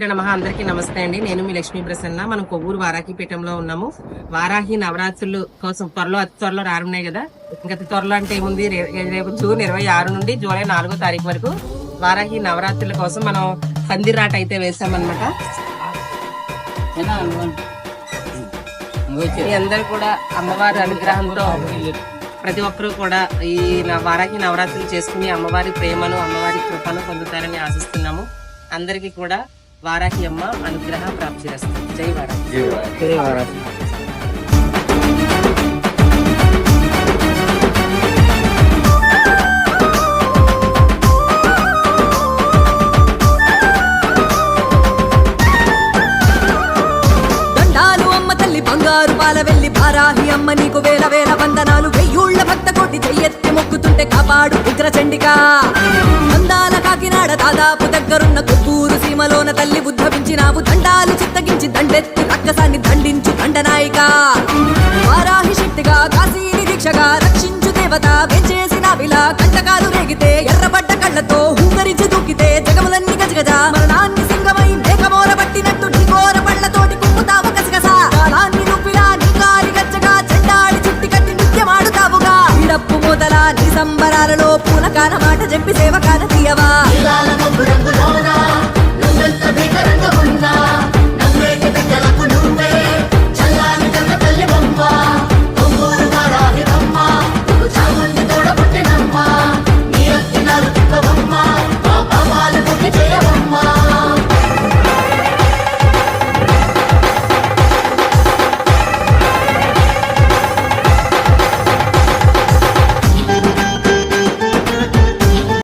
నమః అందరికీ నమస్తే అండి. నేను మీ లక్ష్మీ ప్రసన్న. మనం కొవ్వూరు వారాహిపీఠంలో ఉన్నాము. వారాహి నవరాత్రులు కోసం అతి త్వరలో రానున్నాయి కదా. ఇంకా త్వరలో అంటే ఏముంది, రేపు జూన్ 26 నుండి జూలై 4వ తారీఖు వరకు వారాహి నవరాత్రుల కోసం మనం పందిరాట అయితే వేసామన్నమాట. మీ అందరూ కూడా అమ్మవారి అనుగ్రహంతో ప్రతి ఒక్కరూ కూడా ఈ వారాహి నవరాత్రులు చేసుకుని అమ్మవారి ప్రేమను, అమ్మవారి కృపను పొందుతారని ఆశిస్తున్నాము. అందరికీ కూడా వారాహి అమ్మ అనుగ్రహ ప్రాప్తి చేస్తుంది. జై వారాహి. జై వారాహి. దండాలు అమ్మ తల్లి బంగారు పాల వెళ్ళి వారాహి అమ్మ నీకు వేల వేల వందనాలు. వెయ్యూళ్ళ భక్త కోటి చెయ్యెత్తి మొక్కుతుంటే కాపాడు ఉగ్ర చండికా. అందాల కాకినాడ దాదాపు దగ్గరున్న కొవ్వూరు సీమలోన తల్లి ఉద్భవించినావు. దండాలు చిత్తగించి దండెత్తి రక్కసాన్ని దండించు దండనాయిక. వారాహి శక్తిగా కాశీని దీక్షగా రక్షించు దేవత వెంచేసిన విలా. కంటకాలు రేగితే ఎర్రబడ్డ కళ్ళతో హుంగరించి దూకితే జగములన్నీ గజగజ. మరణాన్ని సింగమై మేఘమోర పట్టినట్టు ఢిగోర పళ్ళతోటి కుమ్ముతావు గసగస. కాలాన్ని నువ్విలా నీ కాలి గచ్చగా చెండాడి చుట్టి కట్టి నిత్యమాడుతావుగా. ఇడప్పు మొదల నీ సంబరాలలో పూలకాన మాట చెప్పి సేవకాన తీయవా.